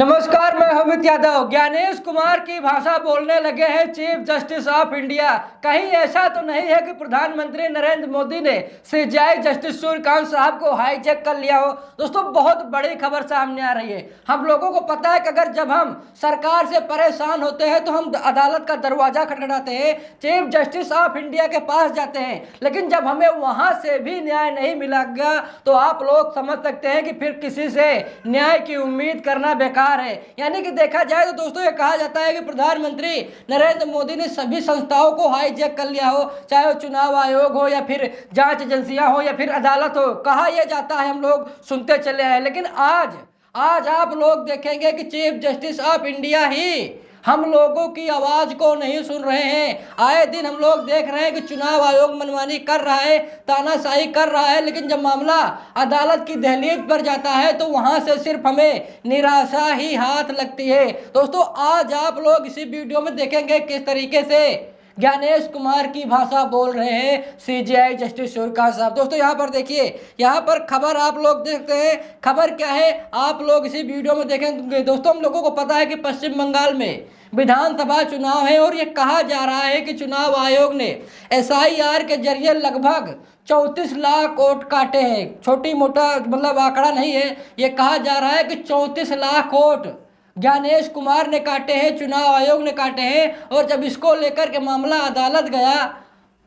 नमस्कार, मैं अमित यादव। ज्ञानेश कुमार की भाषा बोलने लगे हैं चीफ जस्टिस ऑफ इंडिया। कहीं ऐसा तो नहीं है कि प्रधानमंत्री नरेंद्र मोदी ने सीजेआई जस्टिस सूर्यकांत साहब को हाईजैक कर लिया हो। दोस्तों, बहुत बड़ी खबर सामने आ रही है। हम लोगों को पता है कि अगर जब हम सरकार से परेशान होते हैं तो हम अदालत का दरवाजा खटखटाते हैं, चीफ जस्टिस ऑफ इंडिया के पास जाते हैं, लेकिन जब हमें वहां से भी न्याय नहीं मिलेगा तो आप लोग समझ सकते हैं कि फिर किसी से न्याय की उम्मीद करना बेकार है। यानी कि देखा जाए तो दोस्तों, ये कहा जाता है कि प्रधानमंत्री नरेंद्र मोदी ने सभी संस्थाओं को हाईजैक कर लिया हो, चाहे वो चुनाव आयोग हो या फिर जांच एजेंसियां हो या फिर अदालत हो। कहा यह जाता है, हम लोग सुनते चले आए, लेकिन आज आप लोग देखेंगे कि चीफ जस्टिस ऑफ इंडिया ही हम लोगों की आवाज को नहीं सुन रहे हैं। आए दिन हम लोग देख रहे हैं कि चुनाव आयोग मनमानी कर रहा है, तानाशाही कर रहा है, लेकिन जब मामला अदालत की दहलीज पर जाता है तो वहां से सिर्फ हमें निराशा ही हाथ लगती है। दोस्तों, आज आप लोग इसी वीडियो में देखेंगे किस तरीके से ज्ञानेश कुमार की भाषा बोल रहे हैं सीजेआई जस्टिस सूर्यकांत साहब। दोस्तों, यहाँ पर देखिए, यहाँ पर खबर आप लोग देखते हैं। खबर क्या है आप लोग इसी वीडियो में देखेंगे। दोस्तों, हम लोगों को पता है कि पश्चिम बंगाल में विधानसभा चुनाव है और ये कहा जा रहा है कि चुनाव आयोग ने एसआईआर के जरिए लगभग 34 लाख वोट काटे हैं। छोटी मोटा मतलब आंकड़ा नहीं है, ये कहा जा रहा है कि 34 लाख वोट ज्ञानेश कुमार ने काटे हैं, चुनाव आयोग ने काटे हैं। और जब इसको लेकर के मामला अदालत गया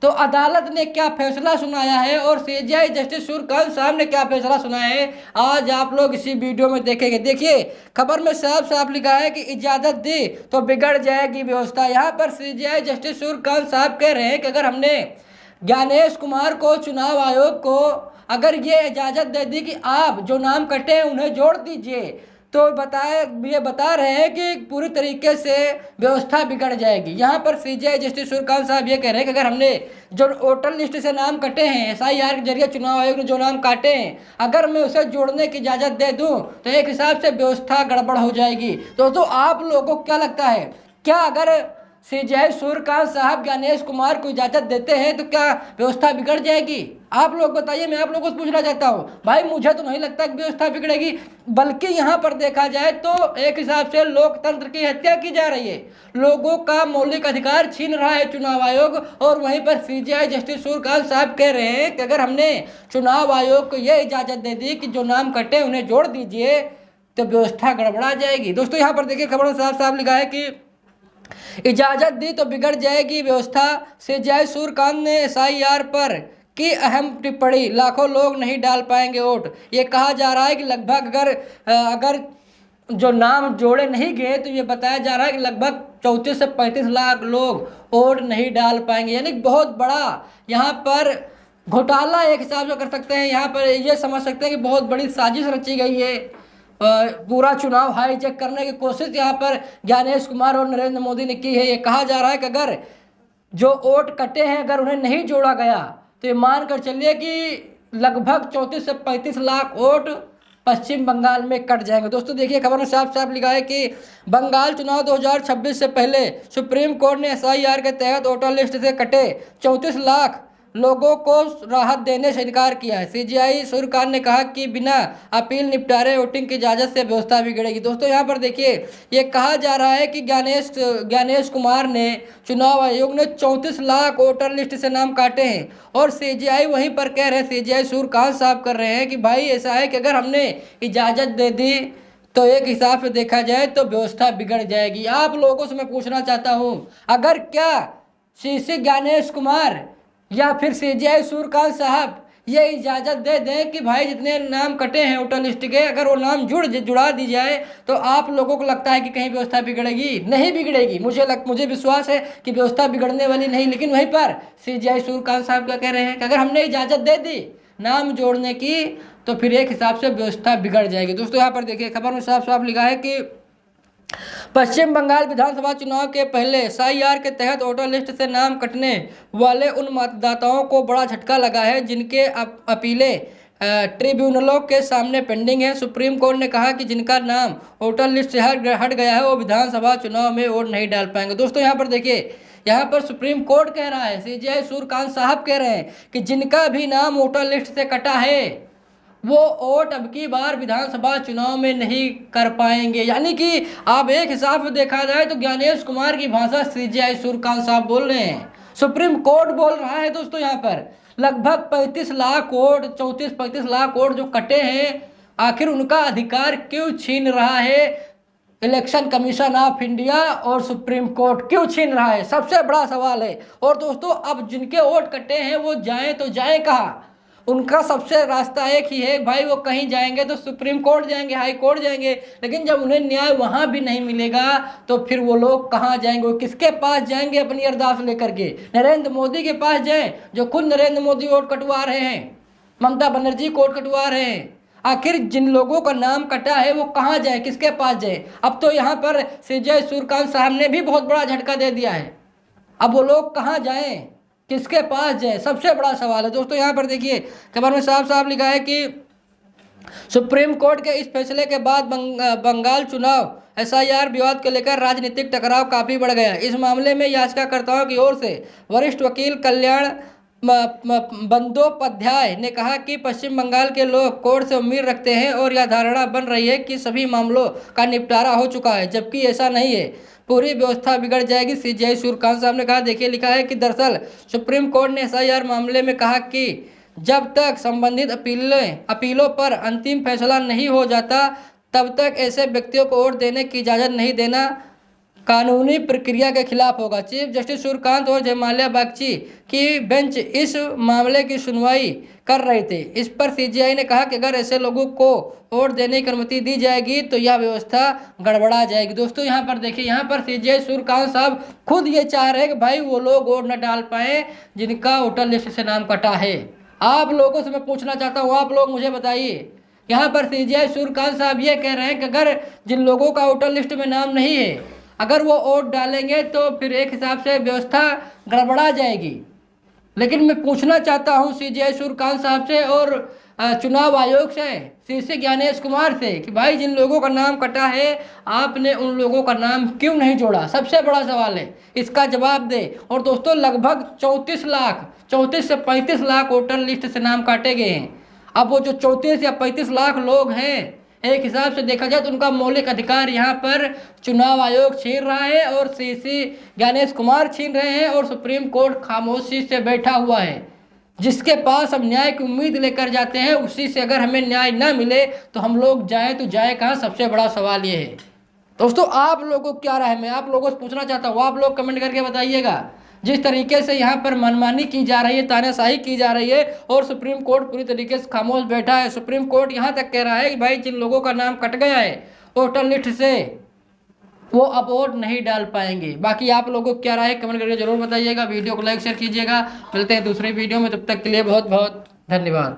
तो अदालत ने क्या फैसला सुनाया है और सीजेआई जस्टिस सूर्यकांत साहब ने क्या फैसला सुनाया है, आज आप लोग इसी वीडियो में देखेंगे। देखिए, खबर में साफ साफ लिखा है कि इजाजत दी तो बिगड़ जाएगी व्यवस्था। यहाँ पर सीजेआई जस्टिस सूर्यकांत साहब कह रहे हैं कि अगर हमने ज्ञानेश कुमार को, चुनाव आयोग को अगर ये इजाजत दे दी कि आप जो नाम कटे हैं उन्हें जोड़ दीजिए, तो ये बता रहे हैं कि पूरी तरीके से व्यवस्था बिगड़ जाएगी। यहाँ पर सीजेआई जस्टिस सूर्यकांत साहब ये कह रहे हैं कि अगर हमने जो वोटर लिस्ट से नाम कटे हैं, एसआईआर के जरिए चुनाव आयोग ने जो नाम काटे हैं, अगर मैं उसे जोड़ने की इजाज़त दे दूं तो एक हिसाब से व्यवस्था गड़बड़ हो जाएगी। दोस्तों, आप लोगों को क्या लगता है, क्या अगर सीजेआई सूर्यकांत साहब ज्ञानेश कुमार को इजाज़त देते हैं तो क्या व्यवस्था बिगड़ जाएगी? आप लोग बताइए। मैं आप लोगों को पूछना चाहता हूँ। भाई, मुझे तो नहीं लगता कि व्यवस्था बिगड़ेगी, बल्कि यहाँ पर देखा जाए तो एक हिसाब से लोकतंत्र की हत्या की जा रही है। लोगों का मौलिक अधिकार छीन रहा है चुनाव आयोग। और वहीं पर सीजेआई जस्टिस सूर्यकांत साहब कह रहे हैं कि अगर हमने चुनाव आयोग को यह इजाज़त दे दी कि जो नाम कटे उन्हें जोड़ दीजिए तो व्यवस्था गड़बड़ा जाएगी। दोस्तों, यहाँ पर देखिए, खबर में साफ साफ लिखा है कि इजाजत दी तो बिगड़ जाएगी व्यवस्था। सीजेआई सूर्यकांत ने एसआईआर पर की अहम टिप्पणी, लाखों लोग नहीं डाल पाएंगे वोट। ये कहा जा रहा है कि लगभग अगर जो नाम जोड़े नहीं गए तो ये बताया जा रहा है कि लगभग 34 से 35 लाख लोग वोट नहीं डाल पाएंगे। यानी बहुत बड़ा यहाँ पर घोटाला एक हिसाब से कर सकते हैं। यहाँ पर ये समझ सकते हैं कि बहुत बड़ी साजिश रची गई है। पूरा चुनाव हाईजैक करने की कोशिश यहाँ पर ज्ञानेश कुमार और नरेंद्र मोदी ने की है। ये कहा जा रहा है कि अगर जो वोट कटे हैं अगर उन्हें नहीं जोड़ा गया तो ये मान कर चलिए कि लगभग 34 से 35 लाख वोट पश्चिम बंगाल में कट जाएंगे। दोस्तों, देखिए, खबर में साफ साफ लिखा है कि बंगाल चुनाव 2026 से पहले सुप्रीम कोर्ट ने एसआईआर के तहत वोटर लिस्ट से कटे 34 लाख लोगों को राहत देने से इनकार किया है। सीजेआई सूर्यकांत ने कहा कि बिना अपील निपटारे वोटिंग की इजाज़त से व्यवस्था बिगड़ेगी। दोस्तों, यहाँ पर देखिए, ये कहा जा रहा है कि ज्ञानेश कुमार ने, चुनाव आयोग ने 34 लाख वोटर लिस्ट से नाम काटे हैं और सीजेआई वहीं पर कह रहे हैं, सीजेआई सूर्यकांत साहब कर रहे हैं कि भाई ऐसा है कि अगर हमने इजाज़त दे दी तो एक हिसाब से देखा जाए तो व्यवस्था बिगड़ जाएगी। आप लोगों से मैं पूछना चाहता हूँ, अगर क्या श्री ज्ञानेश कुमार या फिर सीजेआई सूर्यकांत साहब ये इजाज़त दे दें कि भाई जितने नाम कटे हैं वोटर लिस्ट के, अगर वो नाम जुड़ा दी जाए तो आप लोगों को लगता है कि कहीं व्यवस्था बिगड़ेगी? नहीं बिगड़ेगी। मुझे विश्वास है कि व्यवस्था बिगड़ने वाली नहीं। लेकिन वहीं पर सीजेआई सूर्यकांत साहब क्या कह रहे हैं कि अगर हमने इजाज़त दे दी नाम जोड़ने की तो फिर एक हिसाब से व्यवस्था बिगड़ जाएगी। दोस्तों, यहाँ पर देखिए, खबर में साफ साफ लिखा है कि पश्चिम बंगाल विधानसभा चुनाव के पहले एसआईआर के तहत वोटर लिस्ट से नाम कटने वाले उन मतदाताओं को बड़ा झटका लगा है जिनके अपीलें ट्रिब्यूनलों के सामने पेंडिंग है। सुप्रीम कोर्ट ने कहा कि जिनका नाम वोटर लिस्ट से हट गया है वो विधानसभा चुनाव में वोट नहीं डाल पाएंगे। दोस्तों, यहाँ पर देखिए, यहाँ पर सुप्रीम कोर्ट कह रहा है, सीजेआई सूर्यकांत साहब कह रहे हैं कि जिनका भी नाम वोटर लिस्ट से कटा है वो वोट अब की बार विधानसभा चुनाव में नहीं कर पाएंगे। यानी कि अब एक हिसाब से देखा जाए तो ज्ञानेश कुमार की भाषा सीजेआई सूर्यकांत साहब बोल रहे हैं, सुप्रीम कोर्ट बोल रहा है। दोस्तों यहाँ पर लगभग 35 लाख वोट, 34-35 लाख वोट जो कटे हैं, आखिर उनका अधिकार क्यों छीन रहा है इलेक्शन कमीशन ऑफ इंडिया और सुप्रीम कोर्ट क्यों छीन रहा है, सबसे बड़ा सवाल है। और दोस्तों अब जिनके वोट कटे हैं वो जाएं तो जाएं कहाँ? उनका सबसे रास्ता एक ही है भाई, वो कहीं जाएंगे तो सुप्रीम कोर्ट जाएंगे, हाई कोर्ट जाएंगे। लेकिन जब उन्हें न्याय वहां भी नहीं मिलेगा तो फिर वो लोग कहाँ जाएंगे, वो किसके पास जाएंगे अपनी अरदास लेकर के? नरेंद्र मोदी के पास जाएं, जो खुद नरेंद्र मोदी वोट कटवा रहे हैं, ममता बनर्जी वोट कटवा रहे हैं। आखिर जिन लोगों का नाम कटा है वो कहाँ जाए, किसके पास जाए? अब तो यहाँ पर सीजेआई सूर्यकांत साहब ने भी बहुत बड़ा झटका दे दिया है। अब वो लोग कहाँ जाएं, किसके पास जाए, सबसे बड़ा सवाल है। दोस्तों यहाँ पर देखिए खबर में साफ साफ लिखा है कि सुप्रीम कोर्ट के इस फैसले के बाद बंगाल चुनाव एसआईआर विवाद को लेकर राजनीतिक टकराव काफी बढ़ गया। इस मामले में याचिकाकर्ताओं की ओर से वरिष्ठ वकील कल्याण बंदोपाध्याय ने कहा कि पश्चिम बंगाल के लोग कोर्ट से उम्मीद रखते हैं और यह धारणा बन रही है कि सभी मामलों का निपटारा हो चुका है, जबकि ऐसा नहीं है, पूरी व्यवस्था बिगड़ जाएगी। सीजेआई सूर्यकांत साहब ने कहा, देखिए लिखा है कि दरअसल सुप्रीम कोर्ट ने एसआईआर मामले में कहा कि जब तक संबंधित अपीलों पर अंतिम फैसला नहीं हो जाता तब तक ऐसे व्यक्तियों को वोट देने की इजाज़त नहीं देना कानूनी प्रक्रिया के खिलाफ होगा। चीफ जस्टिस सूर्यकांत और जयमाल्या बागची की बेंच इस मामले की सुनवाई कर रहे थे। इस पर सीजेआई ने कहा कि अगर ऐसे लोगों को वोट देने की अनुमति दी जाएगी तो यह व्यवस्था गड़बड़ा जाएगी। दोस्तों यहाँ पर देखिए, यहाँ पर सीजेआई सूर्यकांत साहब खुद ये चाह रहे हैं कि भाई वो लोग वोट न डाल पाए जिनका वोटर लिस्ट से नाम कटा है। आप लोगों से मैं पूछना चाहता हूँ, आप लोग मुझे बताइए, यहाँ पर सीजेआई सूर्यकांत साहब ये कह रहे हैं कि अगर जिन लोगों का वोटर लिस्ट में नाम नहीं है अगर वो वोट डालेंगे तो फिर एक हिसाब से व्यवस्था गड़बड़ा जाएगी। लेकिन मैं पूछना चाहता हूँ सीजेआई सूर्यकांत साहब से और चुनाव आयोग से, शीर्षे ज्ञानेश कुमार से, कि भाई जिन लोगों का नाम कटा है आपने उन लोगों का नाम क्यों नहीं जोड़ा? सबसे बड़ा सवाल है, इसका जवाब दे। और दोस्तों लगभग 34 से 35 लाख वोटर लिस्ट से नाम काटे गए हैं। अब वो जो 34 या 35 लाख लोग हैं, एक हिसाब से देखा जाए तो उनका मौलिक अधिकार यहाँ पर चुनाव आयोग छीन रहा है और शीर्षे ज्ञानेश कुमार छीन रहे हैं और सुप्रीम कोर्ट खामोशी से बैठा हुआ है। जिसके पास हम न्याय की उम्मीद लेकर जाते हैं उसी से अगर हमें न्याय ना मिले तो हम लोग जाएं तो जाए कहाँ? सबसे बड़ा सवाल ये है। दोस्तों आप लोगों को क्या राय है, मैं आप लोगों से पूछना चाहता हूँ, आप लोग कमेंट करके बताइएगा। जिस तरीके से यहाँ पर मनमानी की जा रही है, तानाशाही की जा रही है और सुप्रीम कोर्ट पूरी तरीके से खामोश बैठा है। सुप्रीम कोर्ट यहाँ तक कह रहा है कि भाई जिन लोगों का नाम कट गया है वोटर लिस्ट से वो अब वोट नहीं डाल पाएंगे। बाकी आप लोगों को क्या राय है कमेंट करके जरूर बताइएगा। वीडियो को लाइक शेयर कीजिएगा। मिलते हैं दूसरे वीडियो में, तब तक के लिए बहुत बहुत धन्यवाद।